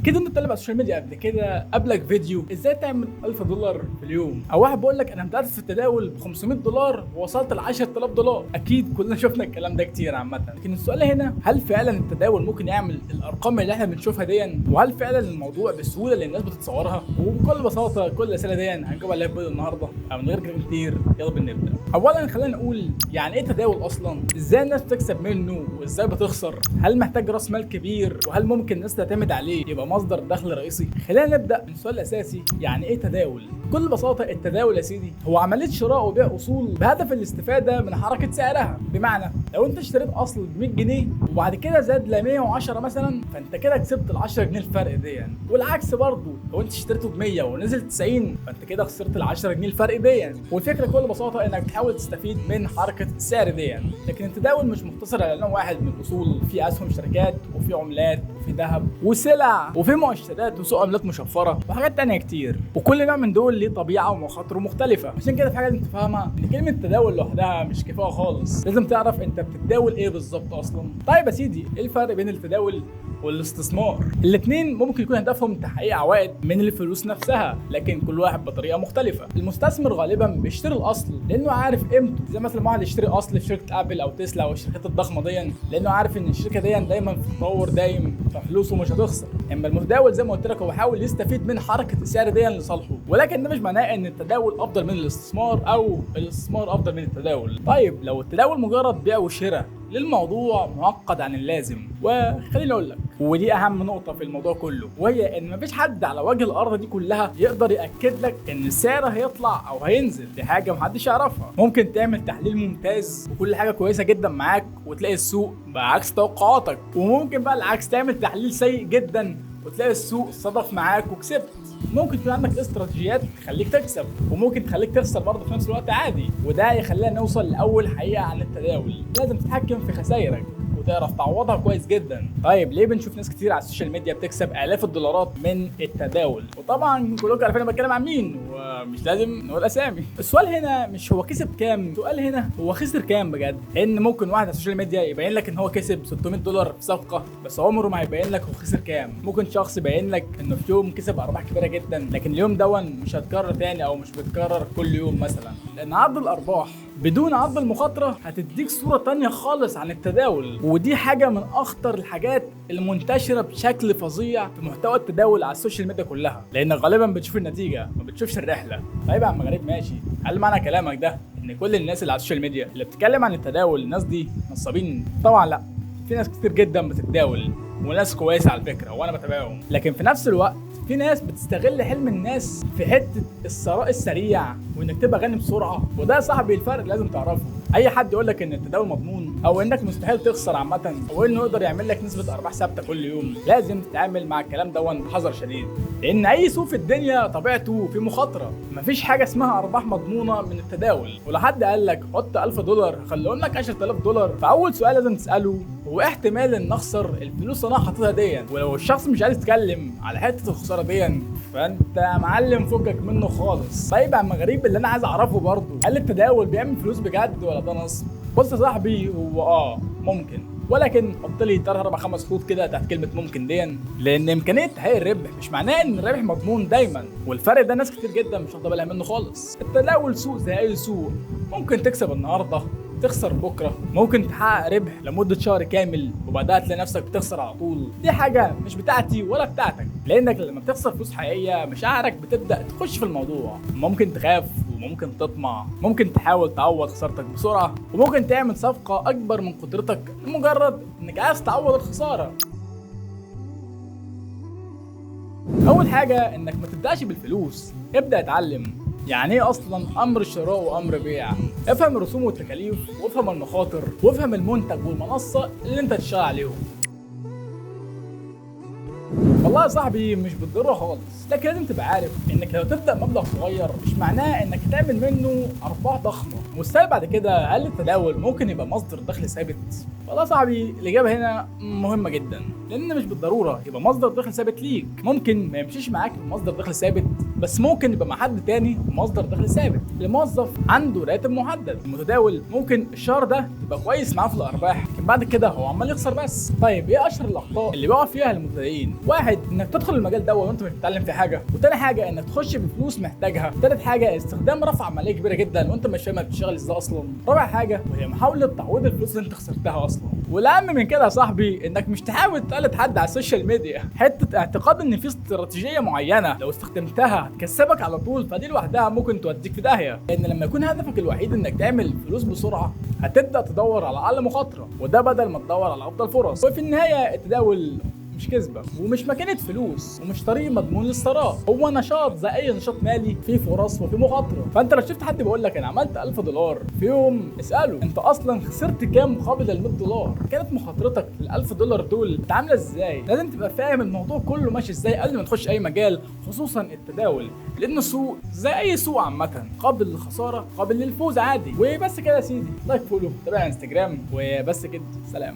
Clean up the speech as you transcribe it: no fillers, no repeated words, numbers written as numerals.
اكيد انت بتتابع على السوشيال ميديا قبل كده قبلك فيديو ازاي تعمل $1000 في اليوم، او واحد بيقول لك انا بدات في التداول ب $500 ووصلت ل $10000. اكيد كلنا شفنا الكلام ده كتير عامه، لكن السؤال هنا هل فعلا التداول ممكن يعمل الارقام اللي احنا بنشوفها دي، وهل فعلا الموضوع بالسهوله اللي الناس بتتصورها؟ وبكل بساطه كل الاسئله دي هنجاوب عليها في فيديو النهارده من غير كلام كتير. يلا بينا نبدا. اولا خلينا نقول يعني ايه تداول اصلا، ازاي الناس بتكسب منه وازاي بتخسر، هل محتاج راس مال كبير، وهل ممكن الناس تعتمد عليه يبقى مصدر دخل رئيسي؟ خلينا نبدا من السؤال الاساسي، يعني ايه تداول؟ بكل بساطه التداول يا سيدي هو عمليه شراء وبيع اصول بهدف الاستفاده من حركه سعرها. بمعنى لو انت اشتريت اصل ب 100 جنيه وبعد كده زاد ل 110 مثلا، فانت كده كسبت ال 10 جنيه الفرق دي. والعكس برضه، لو انت اشتريته ب 100 ونزل 90 فانت كده خسرت ال 10 جنيه الفرق دي. والفكره بكل بساطه انك بتحاول تستفيد من حركه السعر دي. لكن التداول مش مقتصر على نوع واحد من الاصول، في اسهم شركات وفي عملات وفي ذهب وسلع وفي مؤشرات وسوق عملات مشفره وحاجات تانية كتير، وكل نوع من دول ليه طبيعه ومخاطره مختلفه. عشان كده في حاجه لازم تفهمها، ان كلمه تداول لوحدها مش كفايه خالص، لازم تعرف انت بتتداول ايه بالظبط اصلا. طيب يا سيدي، ايه الفرق بين التداول والاستثمار؟ الاثنين ممكن يكون هدفهم تحقيق عوائد من الفلوس نفسها، لكن كل واحد بطريقه مختلفه. المستثمر غالبا بيشتري الاصل لانه عارف قيمته، زي مثلا واحد يشتري اصل في شركه ابل او تسلا او الشركات الضخمه دي، لانه عارف ان الشركه دي دايما في تطور دايم ففلوسه مش هتخسر. اما المتداول زي ما قلت لك هو بيحاول يستفيد من حركه السعر دي لصالحه، ولكن ده مش معناه ان التداول افضل من الاستثمار او الاستثمار افضل من التداول. طيب لو التداول مجرد بيع وشراء للموضوع معقد عن اللازم. وخليني اقول لك، ودي اهم نقطه في الموضوع كله، وهي ان مفيش حد على وجه الارض دي كلها يقدر ياكد لك ان السعر هيطلع او هينزل. دي حاجه محدش يعرفها. ممكن تعمل تحليل ممتاز وكل حاجه كويسه جدا معاك وتلاقي السوق بعكس توقعاتك، وممكن بقى العكس تعمل تحليل سيء جدا وتلاقي السوق صدف معاك وكسبت. ممكن يكون عندك استراتيجيات تخليك تكسب وممكن تخليك تخسر برضه في نفس الوقت عادي، وده يخلينا نوصل لاول حقيقه عن التداول. لازم تتحكم في خسائرك وتعرف تعوضها كويس جدا. طيب ليه بنشوف ناس كتير على السوشيال ميديا بتكسب آلاف الدولارات من التداول؟ وطبعا كلكم عارفين انا بتكلم عن مين ومش لازم نقول اسامي. السؤال هنا مش هو كسب كام، السؤال هنا هو خسر كام بجد. ان ممكن واحد على السوشيال ميديا يبين لك ان هو كسب $600 في صفقه، بس عمره ما هيبين لك هو خسر كام. ممكن شخص يبين لك انه في يوم كسب ارباح كبيره جدا، لكن اليوم دون مش هتكرر تاني او مش بيتكرر كل يوم مثلا، لان عرض الارباح بدون عرض المخاطره هتديك صوره تانية خالص عن التداول. ودي حاجه من اخطر الحاجات المنتشره بشكل فظيع في محتوى التداول على السوشيال ميديا كلها، لان غالبا بتشوف النتيجه ما بتشوفش الرحله. طيب يا عم غريب، ماشي، هل معنى كلامك ده ان كل الناس اللي على السوشيال ميديا اللي بتتكلم عن التداول الناس دي نصابين؟ طبعا لا، في ناس كتير جدا بتتداول وناس كويسه على فكره وانا بتابعهم، لكن في نفس الوقت في ناس بتستغل حلم الناس في حته الثراء السريع وانك تبقى غني بسرعه. وده يا صاحبي الفرق لازم تعرفه. اي حد يقول لك ان التداول مضمون او انك مستحيل تخسر عامه او انه يقدر يعمل لك نسبه ارباح ثابته كل يوم، لازم تتعامل مع الكلام ده بحذر شديد، لان اي سوق في الدنيا طبيعته في مخاطره. مفيش حاجه اسمها ارباح مضمونه من التداول. ولو حد قال لك حط $1000 خليهم لك $10000، فاول سؤال لازم تساله هو احتمال ان اخسر الفلوس اللي انا حاططها دي؟ ولو الشخص مش عايز يتكلم على حته الخساره دي فانت يا معلم فكك منه خالص. طيب يا عم غريب، اللي انا عايز اعرفه برضه، هل التداول بيعمل فلوس بجد ولا ده نصب؟ بص يا صاحبي، هو ممكن، ولكن حط لي 3 4 5 خطوط كده تحت كلمه ممكن دي، لان امكانيه تحقيق الربح مش معناه ان الربح مضمون دايما، والفرق ده ناس كتير جدا مش واخده بالها منه خالص. التداول سوق زي اي سوق، ممكن تكسب النهارده تخسر بكره، ممكن تحقق ربح لمده شهر كامل وبعدها تلاقي نفسك بتخسر على طول. دي حاجه مش بتاعتي ولا بتاعتك، لانك لما بتخسر فلوس حقيقيه مشاعرك بتبدا تخش في الموضوع. ممكن تخاف وممكن تطمع، ممكن تحاول تعوض خسارتك بسرعه، وممكن تعمل صفقه اكبر من قدرتك لمجرد انك عايز تعوض الخساره. اول حاجه انك ما تبداش بالفلوس، ابدا اتعلم يعني ايه اصلا امر شراء وامر بيع. افهم الرسوم والتكاليف وافهم المخاطر وافهم المنتج والمنصه اللي انت تشتغل عليهم. والله يا صاحبي مش بالضروره خالص، لكن لازم تبقى عارف انك لو تبدا مبلغ صغير مش معناه انك تعمل منه ارباح ضخمه. والسؤال بعد كده، هل التداول ممكن يبقى مصدر دخل ثابت؟ والله يا صاحبي الاجابه هنا مهمه جدا، لان مش بالضروره يبقى مصدر دخل ثابت ليك. ممكن ما يمشيش معاك بمصدر دخل ثابت، بس ممكن يبقى مع حد تاني مصدر دخل ثابت. الموظف عنده راتب محدد، المتداول ممكن الشهر ده يبقى كويس معاه في الارباح، لكن بعد كده هو عمال يخسر بس. طيب ايه اشهر الاخطاء اللي بيقع فيها المبتدئين؟ واحد، انك تدخل المجال ده وانت مش بتتعلم في حاجه، وتاني حاجه انك تخش بفلوس محتاجها، تالت حاجه استخدام رفع عمليه كبيره جدا وانت مش فاهم بتشتغل ازاي اصلا، رابع حاجه وهي محاوله تعويض الفلوس اللي انت خسرتها اصلا، والاهم من كده يا صاحبي انك مش تحاول تقلد حد على السوشيال ميديا. حته اعتقاد ان في استراتيجيه معينه لو استخدمتها هتكسبك على طول، فدي لوحدها ممكن توديك في داهيه، لان لما يكون هدفك الوحيد انك تعمل فلوس بسرعه هتبدا تدور على اقل مخاطره، وده بدل ما تدور على افضل فرص. وفي النهايه التداول مش كذبه ومش ماكينه فلوس ومش طريق مضمون للثراء، هو نشاط زي اي نشاط مالي فيه فرص وفيه مخاطره. فانت لو شفت حد بيقول لك انا عملت 1000 دولار في يوم، اساله انت اصلا خسرت كام مقابل ال 100 دولار؟ كانت مخاطرتك ال 1000 دولار دول عامله ازاي؟ لازم تبقى فاهم الموضوع كله ماشي ازاي قبل ما تخش اي مجال، خصوصا التداول، لان السوق زي اي سوق عامه قابل للخساره قابل للفوز عادي. وبس كده يا سيدي، لايك فولو تابع انستجرام، وبس كده، سلام.